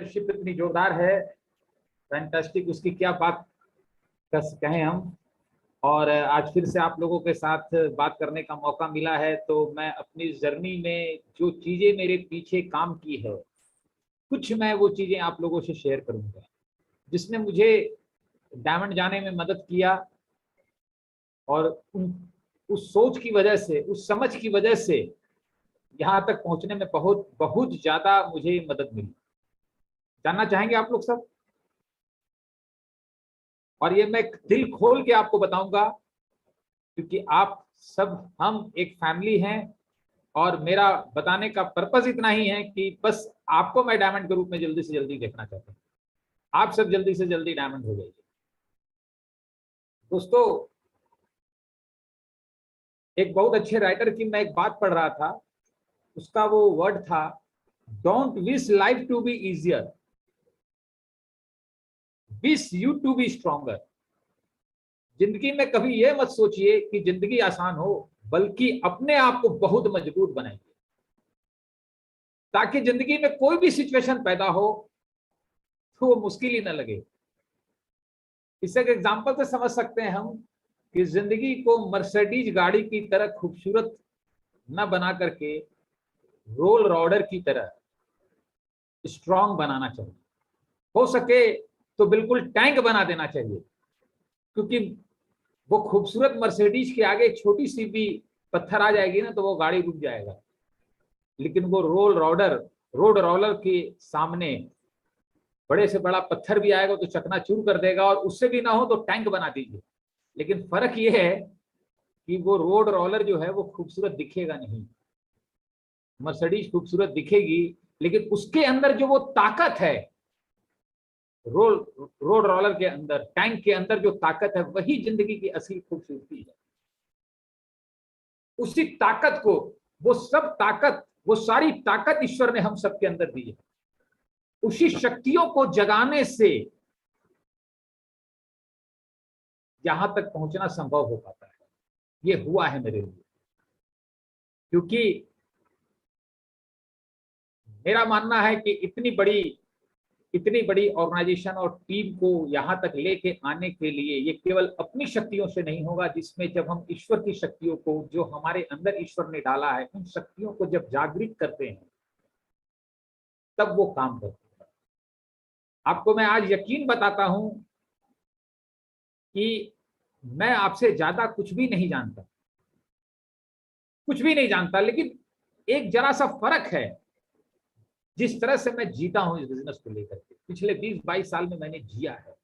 Partnership इतनी जोरदार है, फैंटास्टिक, उसकी क्या बात कहें हम। और आज फिर से आप लोगों के साथ बात करने का मौका मिला है, तो मैं अपनी जर्नी में जो चीजें मेरे पीछे काम की है, कुछ मैं वो चीजें आप लोगों से शेयर करूंगा जिसने मुझे डायमंड जाने में मदद किया। और उस सोच की वजह से, उस समझ की वजह से यहाँ तक पहुंचने में बहुत बहुत ज्यादा मुझे मदद मिली। जानना चाहेंगे आप लोग सब? और ये मैं दिल खोल के आपको बताऊंगा, क्योंकि आप सब, हम एक फैमिली हैं। और मेरा बताने का पर्पस इतना ही है कि बस आपको मैं डायमंड के रूप में जल्दी से जल्दी देखना चाहता हूँ। आप सब जल्दी से जल्दी डायमंड हो जाइए दोस्तों। एक बहुत अच्छे राइटर की मैं एक बात पढ़ रहा था, उसका वो वर्ड था, don't wish life to be easier, wish you to be stronger. जिंदगी में कभी ये मत सोचिए कि जिंदगी आसान हो, बल्कि अपने आप को बहुत मजबूत बनाइए, ताकि जिंदगी में कोई भी सिचुएशन पैदा हो तो वो मुश्किल ही ना लगे। इसे एक एग्जांपल से समझ सकते हैं हम कि जिंदगी को मर्सिडीज गाड़ी की तरह खूबसूरत न बना करके रोल रॉडर की तरह स्ट्रांग बनाना चाहिए। हो सके तो बिल्कुल टैंक बना देना चाहिए, क्योंकि वो खूबसूरत मर्सिडीज के आगे एक छोटी सी भी पत्थर आ जाएगी ना तो वो गाड़ी रुक जाएगा। लेकिन वो रोड रोलर के सामने बड़े से बड़ा पत्थर भी आएगा तो चकनाचूर कर देगा, और उससे भी ना हो तो टैंक बना दीजिए। लेकिन फर्क ये है कि वो रोड रोलर जो है वो खूबसूरत दिखेगा नहीं, मर्सिडीज खूबसूरत दिखेगी, लेकिन उसके अंदर जो वो ताकत है, रोड रोलर के अंदर, टैंक के अंदर जो ताकत है, वही जिंदगी की असली खूबसूरती है। उसी ताकत को, वो सब ताकत, वो सारी ताकत ईश्वर ने हम सबके अंदर दी है। उसी शक्तियों को जगाने से यहां तक पहुंचना संभव हो पाता है। ये हुआ है मेरे लिए, क्योंकि मेरा मानना है कि इतनी बड़ी ऑर्गेनाइजेशन और टीम को यहां तक लेके आने के लिए ये केवल अपनी शक्तियों से नहीं होगा, जिसमें जब हम ईश्वर की शक्तियों को, जो हमारे अंदर ईश्वर ने डाला है, उन शक्तियों को जब जागृत करते हैं तब वो काम करते हैं। आपको मैं आज यकीन बताता हूं कि मैं आपसे ज्यादा कुछ भी नहीं जानता, कुछ भी नहीं जानता, लेकिन एक जरा सा फर्क है जिस तरह से मैं जीता हूं इस बिजनेस को लेकर के। पिछले 20-22 साल में मैंने जिया है।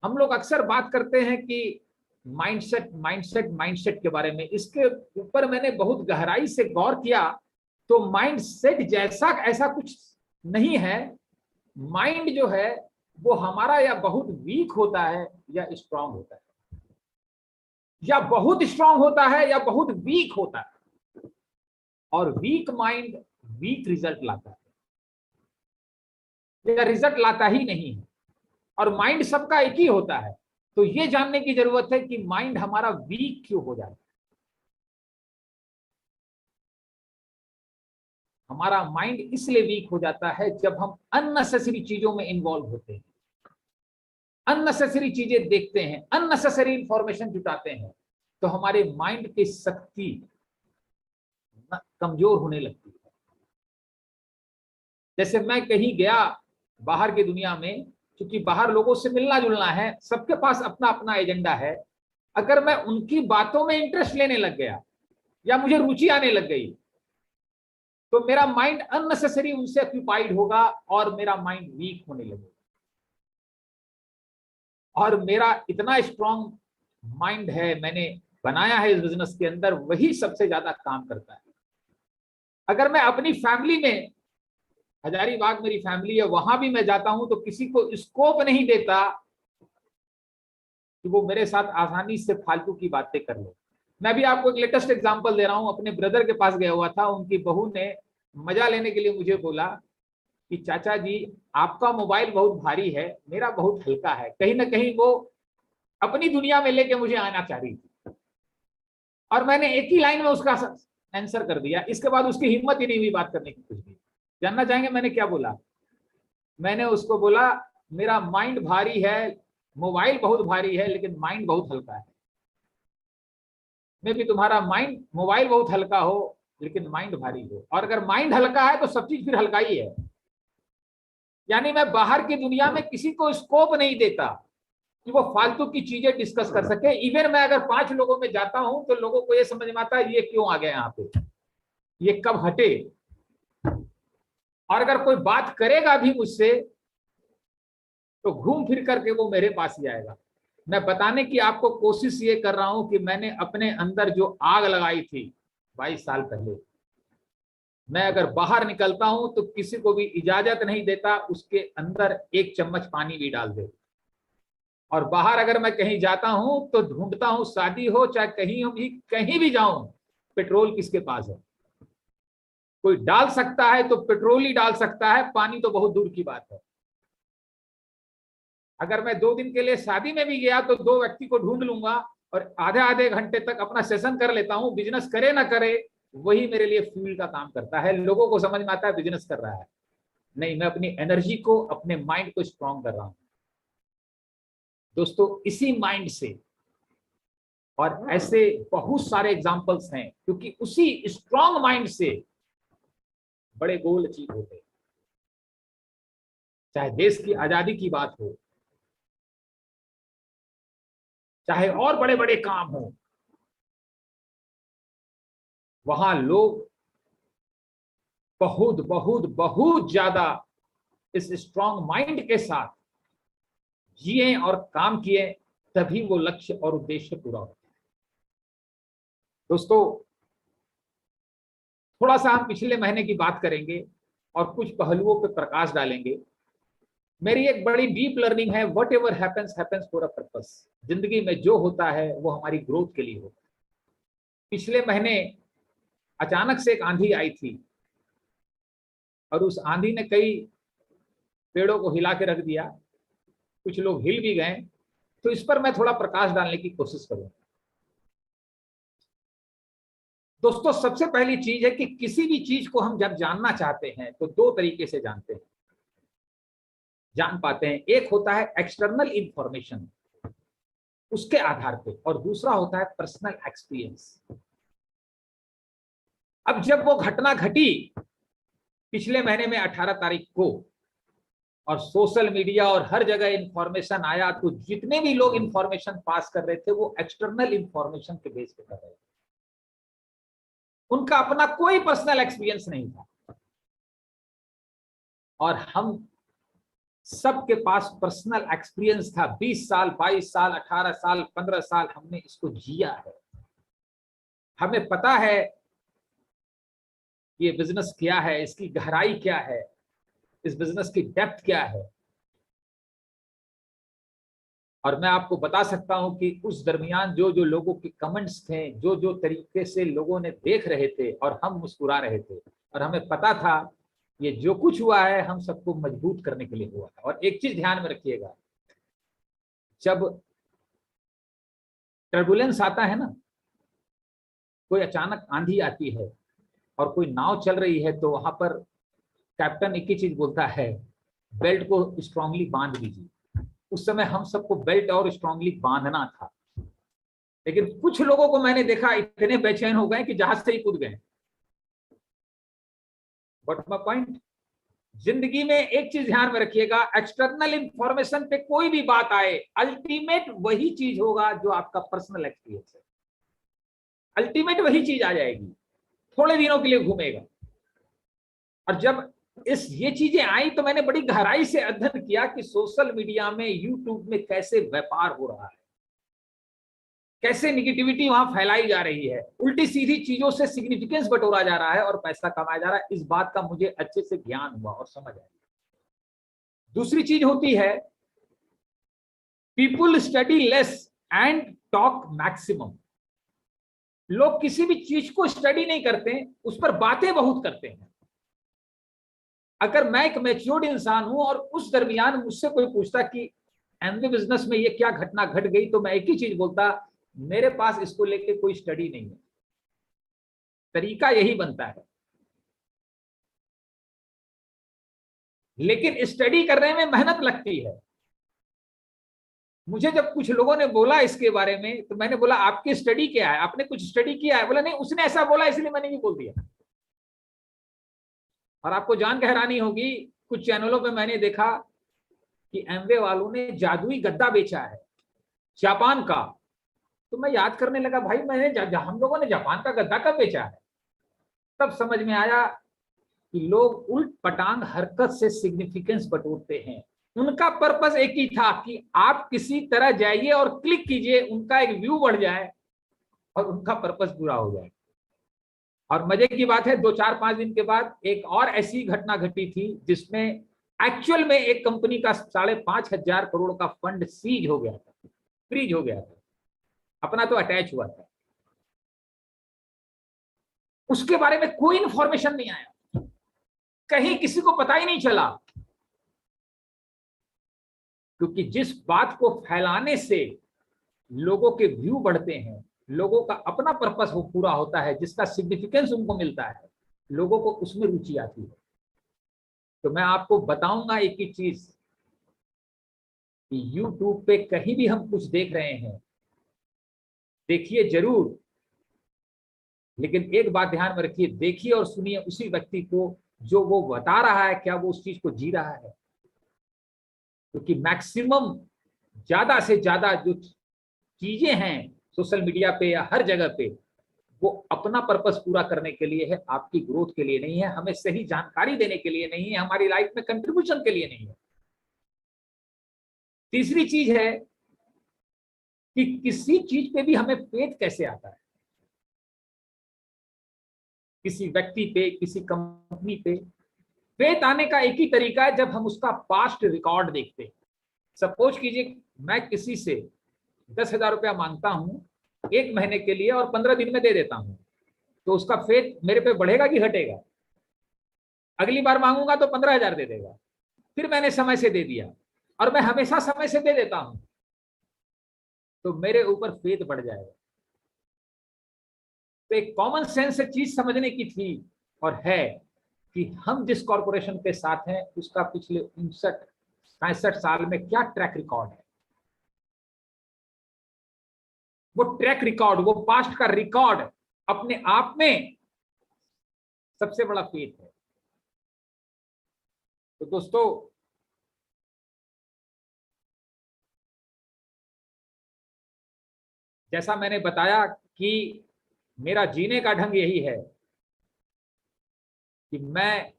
हम लोग अक्सर बात करते हैं कि माइंडसेट माइंडसेट माइंडसेट के बारे में, इसके ऊपर मैंने बहुत गहराई से गौर किया तो माइंडसेट जैसा ऐसा कुछ नहीं है। माइंड जो है वो हमारा या बहुत वीक होता है या स्ट्रांग होता है, या बहुत स्ट्रांग होता है या बहुत वीक होता है। और वीक माइंड वीक रिजल्ट लाता है या रिजल्ट लाता ही नहीं है, और माइंड सबका एक ही होता है। तो ये जानने की जरूरत है कि माइंड हमारा वीक क्यों हो जाता है। हमारा माइंड इसलिए वीक हो जाता है जब हम अननेसेसरी चीजों में इन्वॉल्व होते हैं, अननेसेसरी चीजें देखते हैं, अननेसेसरी इंफॉर्मेशन जुटाते हैं, तो हमारे माइंड की शक्ति कमजोर होने लगती है। जैसे मैं कहीं गया बाहर की दुनिया में, क्योंकि बाहर लोगों से मिलना जुलना है, सबके पास अपना अपना एजेंडा है। अगर मैं उनकी बातों में इंटरेस्ट लेने लग गया या मुझे रुचि आने लग गई, तो मेरा माइंड अननेसेसरी उनसे ऑक्यूपाइड होगा और मेरा माइंड वीक होने लगेगा। और मेरा इतना स्ट्रांग माइंड है, मैंने बनाया है इस बिजनेस के अंदर, वही सबसे ज्यादा काम करता है। अगर मैं अपनी फैमिली में, हजारीबाग मेरी फैमिली है, वहां भी मैं जाता हूं तो किसी को स्कोप नहीं देता कि वो मेरे साथ आसानी से फालतू की बातें कर ले। मैं भी आपको एक लेटेस्ट एग्जांपल दे रहा हूं। अपने ब्रदर के पास गया हुआ था, उनकी बहू ने मजा लेने के लिए मुझे बोला कि चाचा जी आपका मोबाइल बहुत भारी है, मेरा बहुत हल्का है। कहीं ना कहीं वो अपनी दुनिया में लेके मुझे आना चाह रही थी, और मैंने एक ही लाइन में उसका आंसर कर दिया। इसके बाद उसकी हिम्मत ही नहीं हुई बात करने की कुछ भी। जानना चाहेंगे मैंने क्या बोला? मैंने उसको बोला मेरा माइंड भारी है, मोबाइल बहुत भारी है लेकिन माइंड बहुत हल्का है। मे भी तुम्हारा माइंड, मोबाइल बहुत हल्का हो लेकिन माइंड भारी हो, और अगर माइंड हल्का है तो सब चीज फिर हल्का ही है। यानी मैं बाहर की दुनिया में किसी को स्कोप नहीं देता कि वो फालतू की चीजें डिस्कस कर सके। इवन मैं अगर 5 लोगों में जाता हूं तो लोगों को ये समझ में आता है ये क्यों आ गया यहाँ पे, ये कब हटे। और अगर कोई बात करेगा भी मुझसे तो घूम फिर करके वो मेरे पास ही आएगा। मैं बताने की आपको कोशिश ये कर रहा हूं कि मैंने अपने अंदर जो आग लगाई थी 22 साल पहले, मैं अगर बाहर निकलता हूं तो किसी को भी इजाजत नहीं देता उसके अंदर 1 चम्मच पानी भी डाल दे। और बाहर अगर मैं कहीं जाता हूं तो ढूंढता हूं, शादी हो चाहे कहीं भी जाऊं, पेट्रोल किसके पास है। कोई डाल सकता है तो पेट्रोल ही डाल सकता है, पानी तो बहुत दूर की बात है। अगर मैं 2 दिन के लिए शादी में भी गया तो 2 व्यक्ति को ढूंढ लूंगा और आधे आधे घंटे तक अपना सेशन कर लेता हूं। बिजनेस करे ना करे वही मेरे लिए फ्यूल का काम करता है। लोगों को समझ में आता है बिजनेस कर रहा है, नहीं, मैं अपनी एनर्जी को, अपने माइंड को स्ट्रांग कर रहा हूं। दोस्तों इसी माइंड से, और ऐसे बहुत सारे एग्जाम्पल्स हैं, क्योंकि उसी स्ट्रांग माइंड से बड़े गोल अचीव होते हैं। चाहे देश की आजादी की बात हो, चाहे और बड़े बड़े काम हो, वहां लोग बहुत बहुत बहुत ज्यादा इस स्ट्रांग माइंड के साथ जिए और काम किए, तभी वो लक्ष्य और उद्देश्य पूरा होता है। दोस्तों थोड़ा सा हम पिछले महीने की बात करेंगे और कुछ पहलुओं पर प्रकाश डालेंगे। मेरी एक बड़ी डीप लर्निंग है, what ever happens happens for a purpose. जिंदगी में जो होता है वो हमारी ग्रोथ के लिए होता है। पिछले महीने अचानक से एक आंधी आई थी और उस आंधी ने कई पेड़ों को हिला के रख दिया, कुछ लोग हिल भी गए। तो इस पर मैं थोड़ा प्रकाश डालने की कोशिश करूंगा। दोस्तों सबसे पहली चीज है कि किसी भी चीज को हम जब जानना चाहते हैं तो 2 तरीके से जान पाते हैं। एक होता है एक्सटर्नल इंफॉर्मेशन, उसके आधार पे, और दूसरा होता है पर्सनल एक्सपीरियंस। अब जब वो घटना घटी पिछले महीने में 18 तारीख को, और सोशल मीडिया और हर जगह इंफॉर्मेशन आया, तो जितने भी लोग इंफॉर्मेशन पास कर रहे थे वो एक्सटर्नल इंफॉर्मेशन के बेस पे कर रहे थे। उनका अपना कोई पर्सनल एक्सपीरियंस नहीं था। और हम सबके पास पर्सनल एक्सपीरियंस था। 20 साल, 22 साल, 18 साल, 15 साल हमने इसको जिया है। हमें पता है ये बिजनेस क्या है, इसकी गहराई क्या है, इस बिजनेस की डेप्थ क्या है। और मैं आपको बता सकता हूं कि उस दरमियान जो जो लोगों के कमेंट्स थे, जो जो तरीके से लोगों ने देख रहे थे और हम मुस्कुरा रहे थे, और हमें पता था ये जो कुछ हुआ है हम सबको मजबूत करने के लिए हुआ है। और एक चीज ध्यान में रखिएगा, जब टर्बुलेंस आता है ना, कोई अचानक आंधी आती है और कोई नाव चल रही है, तो वहां पर कैप्टन एक ही चीज बोलता है, बेल्ट को स्ट्रांगली बांध लीजिए। उस समय हम सबको बेल्ट और स्ट्रांगली बांधना था, लेकिन कुछ लोगों को मैंने देखा इतने बेचैन हो गए कि जहाज से ही कूद गए। बट माय पॉइंट, जिंदगी में एक चीज ध्यान में रखिएगा, एक्सटर्नल इंफॉर्मेशन पे कोई भी बात आए, अल्टीमेट वही चीज होगा जो आपका पर्सनल एक्सपीरियंस है। अल्टीमेट वही चीज आ जाएगी, थोड़े दिनों के लिए घूमेगा। और जब ये चीजें आई तो मैंने बड़ी गहराई से अध्ययन किया कि सोशल मीडिया में, यूट्यूब में कैसे व्यापार हो रहा है, कैसे निगेटिविटी वहां फैलाई जा रही है, उल्टी सीधी चीजों से सिग्निफिकेंस बटोरा जा रहा है और पैसा कमाया जा रहा है। इस बात का मुझे अच्छे से ज्ञान हुआ और समझ आया। दूसरी चीज होती है, people study less and talk maximum. लोग किसी भी चीज को स्टडी नहीं करते, उस पर बातें बहुत करते हैं। अगर मैं एक मैच्योर्ड इंसान हूं और उस दरमियान मुझसे कोई पूछता कि एमवे बिजनेस में ये क्या घटना घट गई, तो मैं एक ही चीज बोलता, मेरे पास इसको लेके कोई स्टडी नहीं है। तरीका यही बनता है। लेकिन स्टडी करने में मेहनत लगती है। मुझे जब कुछ लोगों ने बोला इसके बारे में तो मैंने बोला आपकी स्टडी क्या है, आपने कुछ स्टडी किया है? बोला नहीं, उसने ऐसा बोला इसलिए मैंने भी बोल दिया। और आपको जान के हैरानी होगी, कुछ चैनलों पे मैंने देखा कि एमवे वालों ने जादुई गद्दा बेचा है जापान का। तो मैं याद करने लगा, भाई मैंने हम लोगों ने जापान का गद्दा कब बेचा है? तब समझ में आया कि लोग उल्ट पटांग हरकत से सिग्निफिकेंस बटोरते हैं। उनका पर्पस एक ही था कि आप किसी तरह जाइए और क्लिक कीजिए, उनका एक व्यू बढ़ जाए और उनका पर्पस पूरा हो जाए। और मजे की बात है, 2-4-5 दिन के बाद एक और ऐसी घटना घटी थी जिसमें एक्चुअल में एक कंपनी का 5,500 करोड़ का फंड सीज हो गया था, फ्रीज हो गया था। अपना तो अटैच हुआ था, उसके बारे में कोई इंफॉर्मेशन नहीं आया, कहीं किसी को पता ही नहीं चला। क्योंकि जिस बात को फैलाने से लोगों के व्यू बढ़ते हैं, लोगों का अपना पर्पस वो पूरा होता है, जिसका सिग्निफिकेंस उनको मिलता है, लोगों को उसमें रुचि आती है। तो मैं आपको बताऊंगा एक ही चीज कि यूट्यूब पे कहीं भी हम कुछ देख रहे हैं, देखिए जरूर, लेकिन एक बात ध्यान में रखिए, देखिए और सुनिए उसी व्यक्ति को जो वो बता रहा है, क्या वो उस चीज को जी रहा है। क्योंकि मैक्सिमम ज्यादा से ज्यादा जो चीजें हैं सोशल मीडिया पे या हर जगह पे, वो अपना पर्पस पूरा करने के लिए है, आपकी ग्रोथ के लिए नहीं है, हमें सही जानकारी देने के लिए नहीं है, हमारी लाइफ में कंट्रीब्यूशन के लिए नहीं है। तीसरी चीज है कि किसी चीज पे भी हमें फेथ कैसे आता है, किसी व्यक्ति पे, किसी कंपनी पे फेथ आने का एक ही तरीका है, जब हम उसका पास्ट रिकॉर्ड देखते हैं। सपोज कीजिए मैं किसी से 10,000 रुपया मांगता हूं 1 महीने के लिए और 15 दिन में दे देता हूं, तो उसका फेथ मेरे पे बढ़ेगा कि घटेगा? अगली बार मांगूंगा तो 15,000 दे देगा। फिर मैंने समय से दे दिया और मैं हमेशा समय से दे देता हूं, तो मेरे ऊपर फेथ बढ़ जाएगा। तो एक कॉमन सेंस से चीज समझने की थी और है कि हम जिस कॉरपोरेशन के साथ हैं उसका पिछले 59-65 साल में क्या ट्रैक रिकॉर्ड है। वो ट्रैक रिकॉर्ड, वो पास्ट का रिकॉर्ड अपने आप में सबसे बड़ा फेथ है। तो दोस्तों, जैसा मैंने बताया कि मेरा जीने का ढंग यही है कि मैं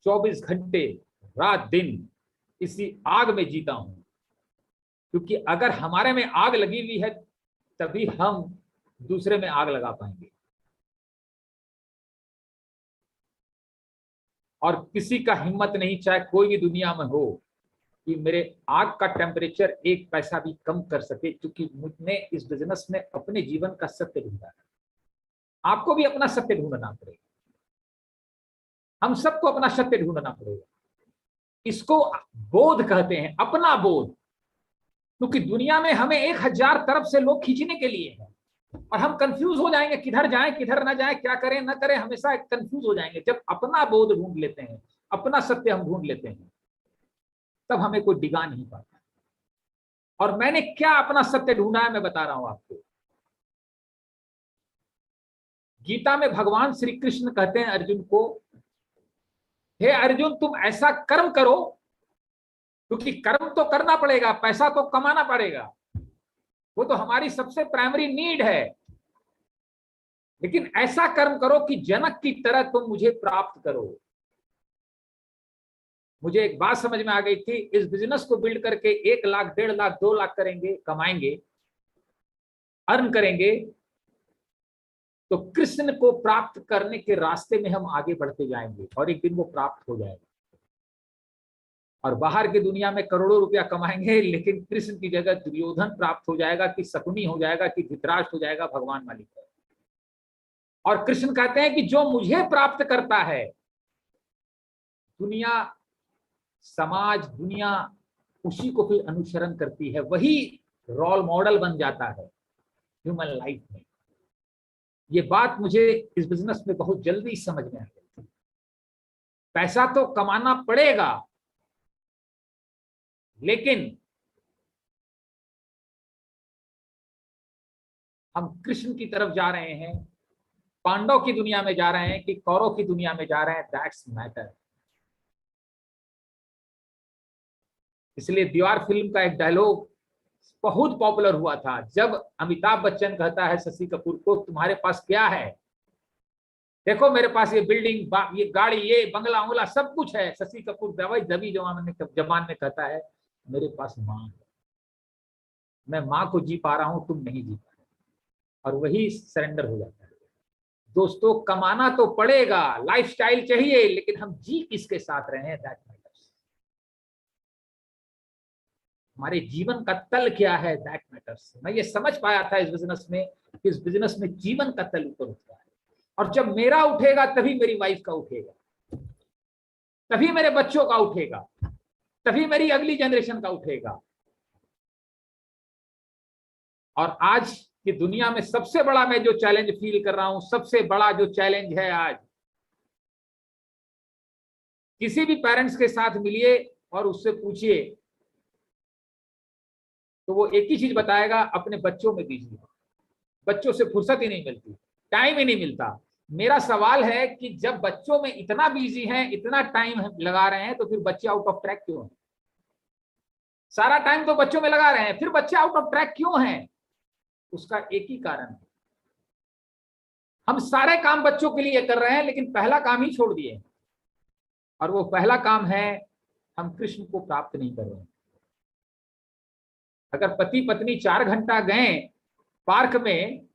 24 घंटे रात दिन इसी आग में जीता हूं। क्योंकि अगर हमारे में आग लगी हुई है तभी हम दूसरे में आग लगा पाएंगे। और किसी का हिम्मत नहीं, चाहे कोई भी दुनिया में हो, कि मेरे आग का टेम्परेचर 1 पैसा भी कम कर सके, क्योंकि मुझने इस बिजनेस में अपने जीवन का सत्य ढूंढा है। आपको भी अपना सत्य ढूंढना पड़ेगा, हम सबको अपना सत्य ढूंढना पड़ेगा। इसको बोध कहते हैं, अपना बोध। क्योंकि दुनिया में हमें 1,000 तरफ से लोग खींचने के लिए हैं और हम कंफ्यूज हो जाएंगे, किधर जाएं किधर ना जाएं, क्या करें ना करें, हमेशा कंफ्यूज हो जाएंगे। जब अपना बोध ढूंढ लेते हैं, अपना सत्य हम ढूंढ लेते हैं, तब हमें कोई डिगा नहीं पाता। और मैंने क्या अपना सत्य ढूंढा है मैं बता रहा हूं आपको। गीता में भगवान श्री कृष्ण कहते हैं अर्जुन को, हे अर्जुन तुम ऐसा कर्म करो, क्योंकि कर्म तो करना पड़ेगा, पैसा तो कमाना पड़ेगा, वो तो हमारी सबसे प्राइमरी नीड है। लेकिन ऐसा कर्म करो कि जनक की तरह तुम मुझे प्राप्त करो। मुझे एक बात समझ में आ गई थी, इस बिजनेस को बिल्ड करके 1 लाख, 1.5 लाख, 2 लाख करेंगे, कमाएंगे, अर्न करेंगे, तो कृष्ण को प्राप्त करने के रास्ते में हम आगे बढ़ते जाएंगे और एक दिन वो प्राप्त हो जाएगा। और बाहर की दुनिया में करोड़ों रुपया कमाएंगे, लेकिन कृष्ण की जगह दुर्योधन प्राप्त हो जाएगा, कि शकुनी हो जाएगा, कि धृतराष्ट्र हो जाएगा, भगवान मालिक है। और कृष्ण कहते हैं कि जो मुझे प्राप्त करता है, दुनिया, समाज, दुनिया उसी को फिर अनुसरण करती है, वही रोल मॉडल बन जाता है ह्यूमन लाइफ में। ये बात मुझे इस बिजनेस में बहुत जल्दी समझ में आ गई। पैसा तो कमाना पड़ेगा, लेकिन हम कृष्ण की तरफ जा रहे हैं, पांडव की दुनिया में जा रहे हैं कि कौरव की दुनिया में जा रहे हैं, दैट्स मैटर। इसलिए दीवार फिल्म का एक डायलॉग बहुत पॉपुलर हुआ था, जब अमिताभ बच्चन कहता है शशि कपूर को, तुम्हारे पास क्या है? देखो मेरे पास ये बिल्डिंग, ये गाड़ी, ये बंगला उंगला सब कुछ है। शशि कपूर दवाई दबी जबान में कहता है, मेरे पास माँ है, मैं माँ को जी पा रहा हूं, तुम नहीं जी पा रहे। और वही सरेंडर हो जाता है। दोस्तों, कमाना तो पड़ेगा, लाइफस्टाइल चाहिए, लेकिन हम जी किसके साथ रहे हैं, दैट मैटर्स। हमारे जीवन का तल क्या है, दैट मैटर्स। मैं ये समझ पाया था इस बिजनेस में, कि इस बिजनेस में जीवन का तल ऊपर उठता है, और जब मेरा उठेगा तभी मेरी वाइफ का उठेगा, तभी मेरे बच्चों का उठेगा, तभी मेरी अगली जनरेशन का उठेगा। और आज की दुनिया में सबसे बड़ा मैं जो चैलेंज फील कर रहा हूं, सबसे बड़ा जो चैलेंज है आज, किसी भी पेरेंट्स के साथ मिलिए और उससे पूछिए तो वो एक ही चीज बताएगा, अपने बच्चों में दीजिए। बच्चों से फुर्सत ही नहीं मिलती, टाइम ही नहीं मिलता। मेरा सवाल है कि जब बच्चों में इतना बिजी हैं, इतना टाइम लगा रहे हैं, तो फिर बच्चे आउट ऑफ ट्रैक क्यों हैं? सारा टाइम तो बच्चों में लगा रहे हैं, फिर बच्चे आउट ऑफ ट्रैक क्यों हैं? उसका एक ही कारण है, हम सारे काम बच्चों के लिए कर रहे हैं, लेकिन पहला काम ही छोड़ दिए। और वो पहला काम है, हम कृष्ण को प्राप्त नहीं कर रहे हैं। अगर पति पत्नी 4 घंटा गए पार्क में,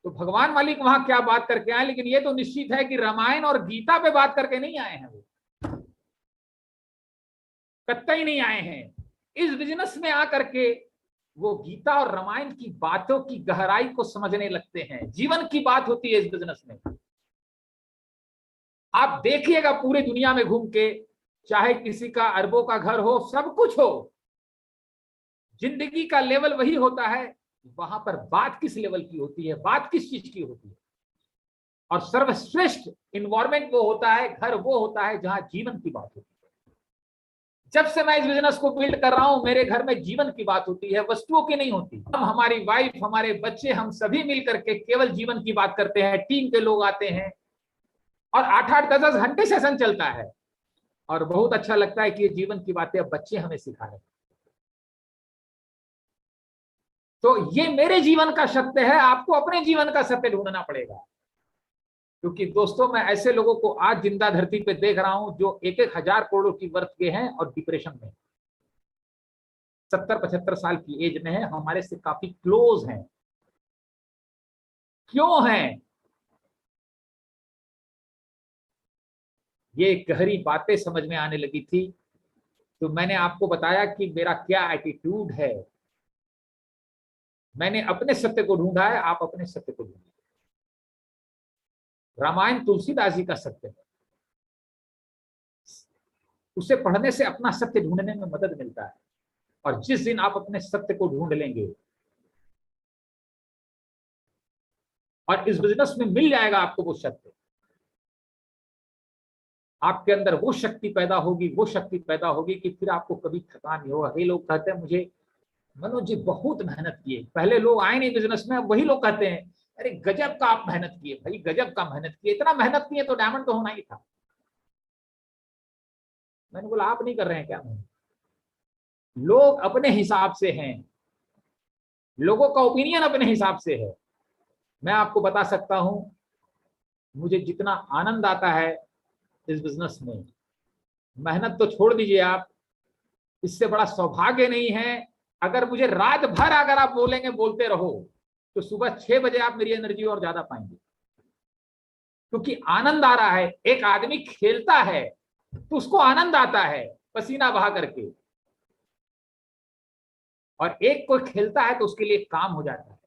तो भगवान मालिक वहां क्या बात करके आए, लेकिन ये तो निश्चित है कि रामायण और गीता पे बात करके नहीं आए हैं, वो कतई नहीं आए हैं। इस बिजनेस में आकर के वो गीता और रामायण की बातों की गहराई को समझने लगते हैं। जीवन की बात होती है इस बिजनेस में। आप देखिएगा पूरी दुनिया में घूम के, चाहे किसी का अरबों का घर हो, सब कुछ हो, जिंदगी का लेवल वही होता है, वहां पर बात किस लेवल की होती है, बात किस चीज की होती है। और सर्वश्रेष्ठ इन्वायरमेंट वो होता है, घर वो होता है जहां जीवन की बात होती है। जब से मैं इस बिजनेस को बिल्ड कर रहा हूं, मेरे घर में जीवन की बात होती है, वस्तुओं की नहीं होती। हम, हमारी वाइफ, हमारे बच्चे, हम सभी मिलकर के केवल जीवन की बात करते हैं। टीम के लोग आते हैं और 8-8, 10-10 घंटे सेशन चलता है, और बहुत अच्छा लगता है कि ये जीवन की बातें अब बच्चे हमें सिखा रहे हैं। तो ये मेरे जीवन का सत्य है, आपको अपने जीवन का सत्य ढूंढना पड़ेगा। क्योंकि दोस्तों, मैं ऐसे लोगों को आज जिंदा धरती पे देख रहा हूं जो 1-1 हजार करोड़ की वर्थ के हैं और डिप्रेशन में, 70-75 साल की एज में है, हमारे से काफी क्लोज हैं। क्यों हैं? ये गहरी बातें समझ में आने लगी थी, तो मैंने आपको बताया कि मेरा क्या एटीट्यूड है। मैंने अपने सत्य को ढूंढा है, आप अपने सत्य को ढूंढिए। रामायण तुलसीदास जी का सत्य है, उसे पढ़ने से अपना सत्य ढूंढने में मदद मिलता है। और जिस दिन आप अपने सत्य को ढूंढ लेंगे, और इस बिजनेस में मिल जाएगा आपको वो सत्य, आपके अंदर वो शक्ति पैदा होगी, वो शक्ति पैदा होगी कि फिर आपको कभी थकान नहीं होगा। ये लोग कहते हैं मुझे, मनोज जी बहुत मेहनत किए। पहले लोग आए नहीं बिजनेस में, वही लोग कहते हैं, अरे गजब का आप मेहनत किए भाई, गजब का मेहनत किए, इतना मेहनत किए तो डायमंड तो होना ही था। मैंने बोला, आप नहीं कर रहे हैं क्या? लोग अपने हिसाब से हैं, लोगों का ओपिनियन अपने हिसाब से है। मैं आपको बता सकता हूं, मुझे जितना आनंद आता है इस बिजनेस में, मेहनत तो छोड़ दीजिए आप, इससे बड़ा सौभाग्य नहीं है। अगर मुझे रात भर अगर आप बोलेंगे, बोलते रहो, तो सुबह 6 बजे आप मेरी एनर्जी और ज्यादा पाएंगे, क्योंकि आनंद आ रहा है। एक आदमी खेलता है तो उसको आनंद आता है पसीना बहा करके, और एक कोई खेलता है तो उसके लिए काम हो जाता है।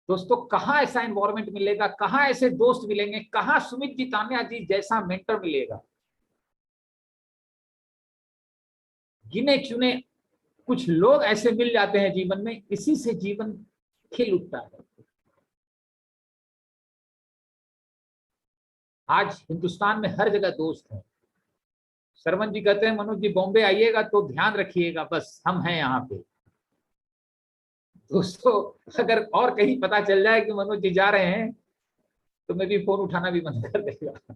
दोस्तों, कहां ऐसा एनवायरमेंट मिलेगा, कहां ऐसे दोस्त मिलेंगे, कहां सुमित जी, तान्या जी जैसा मेंटर मिलेगा। गिने चुने कुछ लोग ऐसे मिल जाते हैं जीवन में, इसी से जीवन खिल उठता है। आज हिंदुस्तान में हर जगह दोस्त हैं। सरवण जी कहते हैं मनोज जी बॉम्बे आइएगा तो ध्यान रखिएगा, बस हम हैं यहाँ पे। दोस्तों अगर और कहीं पता चल जाए कि मनोज जी जा रहे हैं तो मैं भी फोन उठाना भी बंद कर देगा।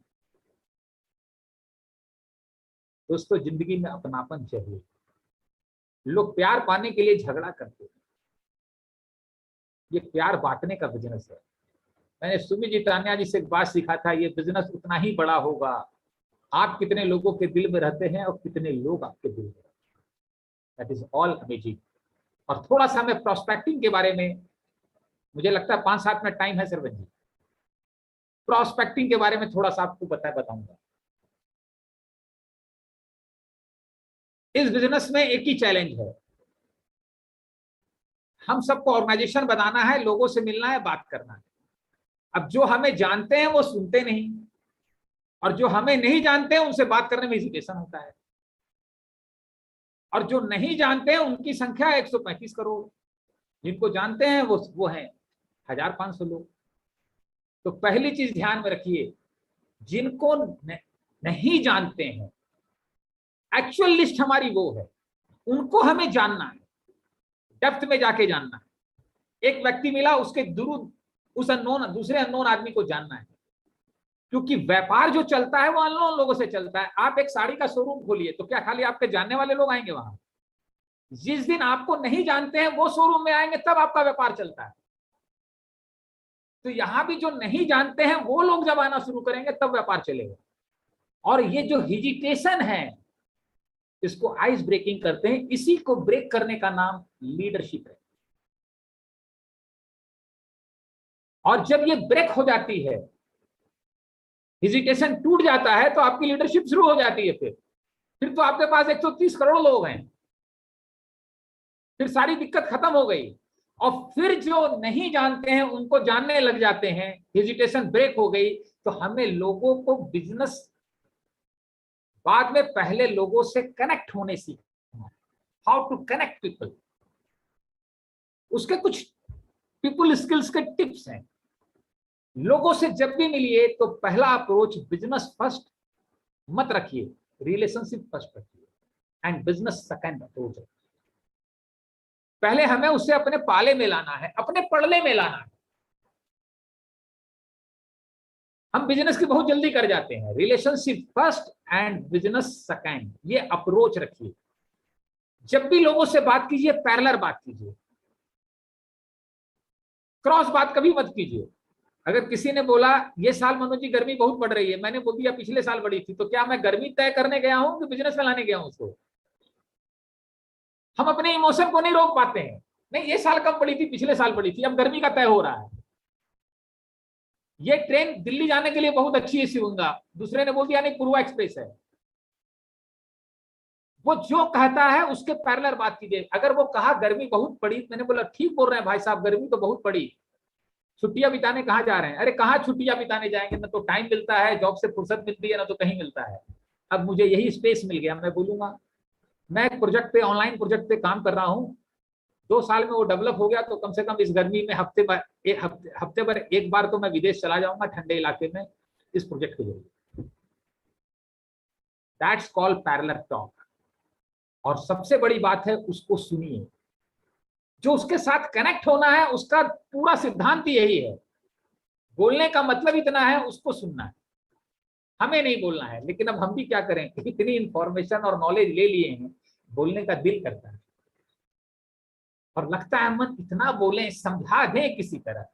दोस्तों जिंदगी में अपनापन चाहिए। लोग प्यार पाने के लिए झगड़ा करते हैं, ये प्यार बांटने का बिजनेस है। मैंने सुमी जी तान्या जी से एक बात सीखा था, ये बिजनेस उतना ही बड़ा होगा आप कितने लोगों के दिल में रहते हैं और कितने लोग आपके दिल में रहते हैं। That is all amazing. और थोड़ा सा मैं प्रोस्पेक्टिंग के बारे में, मुझे लगता है 5-7 मिनट टाइम है सरवन जी, प्रोस्पेक्टिंग के बारे में थोड़ा सा आपको बताऊंगा। इस बिजनेस में एक ही चैलेंज है, हम सबको ऑर्गेनाइजेशन बनाना है, लोगों से मिलना है, बात करना है। अब जो हमें जानते हैं वो सुनते नहीं, और जो हमें नहीं जानते हैं उनसे बात करने में हेजिटेशन होता है, और जो नहीं जानते हैं उनकी संख्या 135 करोड़, जिनको जानते हैं वो हैं 1500 लोग। तो पहली चीज ध्यान में रखिए, जिनको नहीं जानते हैं, एक्चुअल लिस्ट हमारी वो है, उनको हमें जानना है, डेप्थ में जाके जानना है। एक व्यक्ति मिला, उसके उस दूसरे अननोन आदमी को जानना है, क्योंकि व्यापार जो चलता है वो अननोन लोगों से चलता है। आप एक साड़ी का शोरूम खोलिए तो क्या खाली आपके जानने वाले लोग आएंगे वहां? जिस दिन आपको नहीं जानते हैं वो शोरूम में आएंगे तब आपका व्यापार चलता है। तो यहां भी जो नहीं जानते हैं वो लोग जब आना शुरू करेंगे तब व्यापार चलेगा। और ये जो हिजिटेशन है, इसको आइस ब्रेकिंग करते हैं, इसी को ब्रेक करने का नाम लीडरशिप है। और जब ये ब्रेक हो जाती है, हिजिटेशन टूट जाता है, तो आपकी लीडरशिप शुरू हो जाती है। फिर तो आपके पास 130 करोड़ लोग हैं, फिर सारी दिक्कत खत्म हो गई। और फिर जो नहीं जानते हैं उनको जानने लग जाते हैं, हेजिटेशन ब्रेक हो गई। तो हमें लोगों को बिजनेस बाद में पहले लोगों से कनेक्ट होने सीखना, हाउ टू कनेक्ट पीपल। उसके कुछ पीपल स्किल्स के टिप्स हैं। लोगों से जब भी मिलिए तो पहला अप्रोच बिजनेस फर्स्ट मत रखिए, रिलेशनशिप फर्स्ट रखिए, एंड बिजनेस सेकंड अप्रोच। पहले हमें उसे अपने पाले में लाना है, अपने पड़ले में लाना है। हम बिजनेस की बहुत जल्दी कर जाते हैं, relationship first and business second, ये अप्रोच रखिए। जब भी लोगों से बात कीजिए पैरेलल बात कीजिए, क्रॉस बात कभी मत कीजिए। अगर किसी ने बोला ये साल मनोज जी गर्मी बहुत बढ़ रही है, मैंने बोल दिया पिछले साल बढ़ी थी, तो क्या मैं गर्मी तय करने गया हूं कि बिजनेस में लाने गया हूं उसको? हम अपने इमोशन को नहीं रोक पाते हैं। नहीं, ये साल कम पड़ी थी, पिछले साल पड़ी थी, अब गर्मी का तय हो रहा है। ये ट्रेन दिल्ली जाने के लिए बहुत अच्छी है शिवगंगा, दूसरे ने बोल दिया नहीं पूर्वा एक्सप्रेस है। वो जो कहता है उसके पैरेलल बात कीजिए। अगर वो कहा गर्मी बहुत पड़ी, मैंने बोला ठीक बोल रहे हैं भाई साहब, गर्मी तो बहुत पड़ी, छुट्टियां बिताने कहाँ जा रहे हैं? अरे कहाँ छुट्टियां बिताने जाएंगे, ना तो टाइम मिलता है, जॉब से फुर्सत मिलती है, ना तो कहीं मिलता है। अब मुझे यही स्पेस मिल गया, मैं बोलूंगा। मैं एक प्रोजेक्ट पे, ऑनलाइन प्रोजेक्ट पे काम कर रहा हूँ, 2 साल में वो डेवलप हो गया, तो कम से कम इस गर्मी में हफ्ते भर एक बार तो मैं विदेश चला जाऊंगा, ठंडे इलाके में, इस प्रोजेक्ट के जरिए। That's called parallel talk. और सबसे बड़ी बात है, उसको सुनिए। जो उसके साथ कनेक्ट होना है, उसका पूरा सिद्धांत यही है। बोलने का मतलब इतना है, उसको सुनना है, हमें नहीं बोलना है। लेकिन अब हम भी क्या करें, इतनी इंफॉर्मेशन और नॉलेज ले लिए हैं, बोलने का दिल करता है और लगता है मन इतना बोले, समझा दें किसी तरह।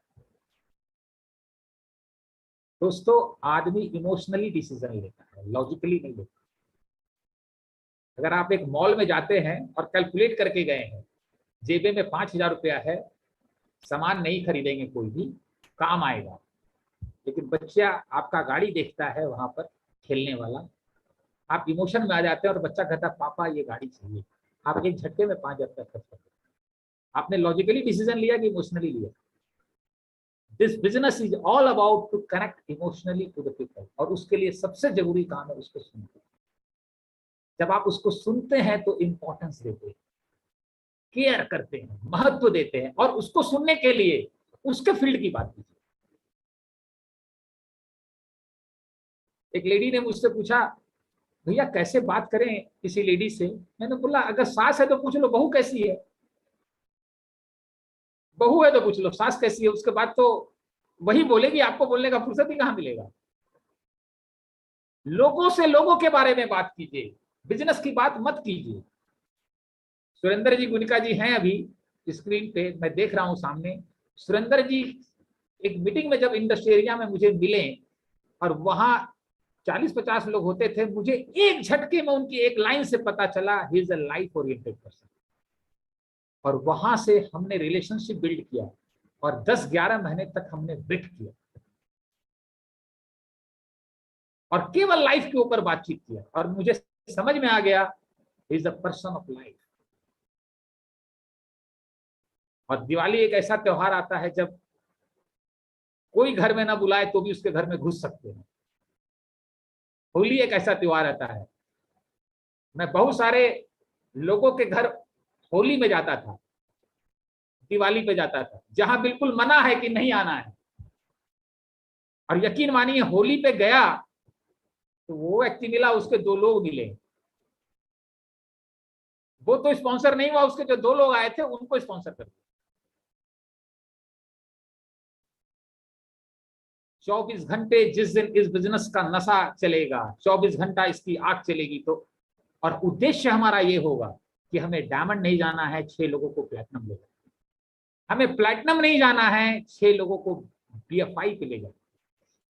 दोस्तों आदमी इमोशनली डिसीजन लेता है, लॉजिकली नहीं लेता। अगर आप एक मॉल में जाते हैं और कैलकुलेट करके गए हैं, जेबे में 5000 रुपया है, सामान नहीं खरीदेंगे, कोई भी काम आएगा। लेकिन बच्चा आपका गाड़ी देखता है वहां पर खेलने वाला, आप इमोशन में आ जाते हैं और बच्चा कहता है पापा ये गाड़ी चाहिए, आप एक झटके में 5000 रुपया खर्च करते हैं। आपने लॉजिकली डिसीजन लिया कि इमोशनली लिया? This business is all about to connect emotionally to the people, और उसके लिए सबसे जरूरी काम है उसको सुनते। जब आप उसको सुनते हैं तो इंपॉर्टेंस देते हैं, केयर करते हैं, महत्व देते हैं, और उसको सुनने के लिए उसके फील्ड की बात कीजिए। एक लेडी ने मुझसे पूछा, भैया कैसे बात करें किसी लेडी से? मैंने बोला अगर सास है तो पूछ लो बहू कैसी है, बहू है तो पूछ लो सास कैसी है, उसके बाद तो वही बोलेगी, आपको बोलने का फुर्सत ही कहां मिलेगा। लोगों से लोगों के बारे में बात कीजिए, बिजनेस की बात मत कीजिए। सुरेंद्र जी गुनिका जी हैं अभी स्क्रीन पे, मैं देख रहा हूं सामने। सुरेंद्र जी एक मीटिंग में जब इंडस्ट्री एरिया में मुझे मिले और वहां 40-50 लोग होते थे, मुझे एक झटके में उनकी एक लाइन से पता चला he is a life oriented person. और वहां से हमने रिलेशनशिप बिल्ड किया और 10-11 महीने तक हमने वेट किया और केवल लाइफ के ऊपर बातचीत किया और मुझे समझ में आ गया is a person of life. और दिवाली एक ऐसा त्योहार आता है जब कोई घर में ना बुलाए तो भी उसके घर में घुस सकते हैं। होली एक ऐसा त्योहार आता है, मैं बहुत सारे लोगों के घर होली में जाता था, दिवाली पे जाता था, जहां बिल्कुल मना है कि नहीं आना है। और यकीन मानिए होली पे गया तो वो व्यक्ति मिला, उसके 2 लोग मिले। वो तो स्पॉन्सर नहीं हुआ, उसके जो 2 लोग आए थे उनको स्पॉन्सर कर दिया। 24 घंटे जिस दिन इस बिजनेस का नशा चलेगा, 24 घंटा इसकी आग चलेगी। तो और उद्देश्य हमारा ये होगा कि हमें डायमंड नहीं जाना है, 6 लोगों को प्लैटिनम ले जाना, हमें प्लैटिनम नहीं जाना है, 6 लोगों को BFI पे ले जाना।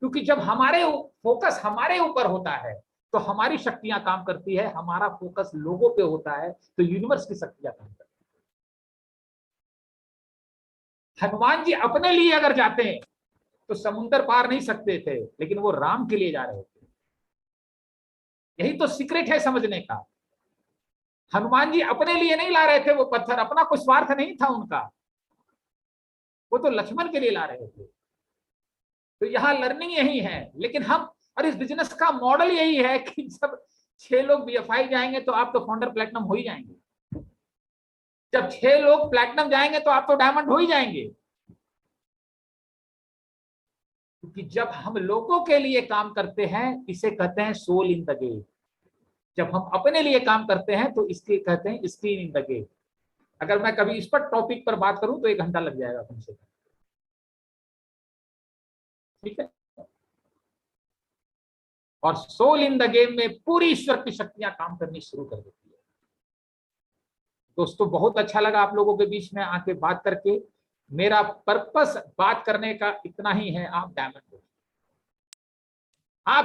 क्योंकि जब हमारे फोकस हमारे ऊपर होता है तो हमारी शक्तियां काम करती है, हमारा फोकस लोगों पे होता है तो यूनिवर्स की शक्तियां काम करती है। हनुमान जी अपने लिए अगर जाते हैं तो समुद्र पार नहीं सकते थे, लेकिन वो राम के लिए जा रहे थे। यही तो सीक्रेट है समझने का। हनुमान जी अपने लिए नहीं ला रहे थे वो पत्थर, अपना कोई स्वार्थ नहीं था उनका, वो तो लक्ष्मण के लिए ला रहे थे। तो यहाँ लर्निंग यही है। लेकिन हम और इस बिजनेस का मॉडल यही है कि जब 6 लोग BFI जाएंगे तो आप तो फाउंडर प्लैटिनम हो ही जाएंगे, जब 6 लोग प्लैटिनम जाएंगे तो आप तो डायमंड हो ही जाएंगे। क्योंकि जब हम लोगों के लिए काम करते हैं इसे कहते हैं सोल इन द गेम। जब हम अपने लिए काम करते हैं तो इसके कहते हैं स्किन इन द गेम। अगर मैं कभी इस पर टॉपिक पर बात करूं तो 1 घंटा लग जाएगा कम से कम, ठीक है। और सोल इन द गेम में पूरी ईश्वर की शक्तियां काम करनी शुरू कर देती है। दोस्तों बहुत अच्छा लगा आप लोगों के बीच में आके बात करके। मेरा पर्पस बात करने का इतना ही है, आप डायमंड हो।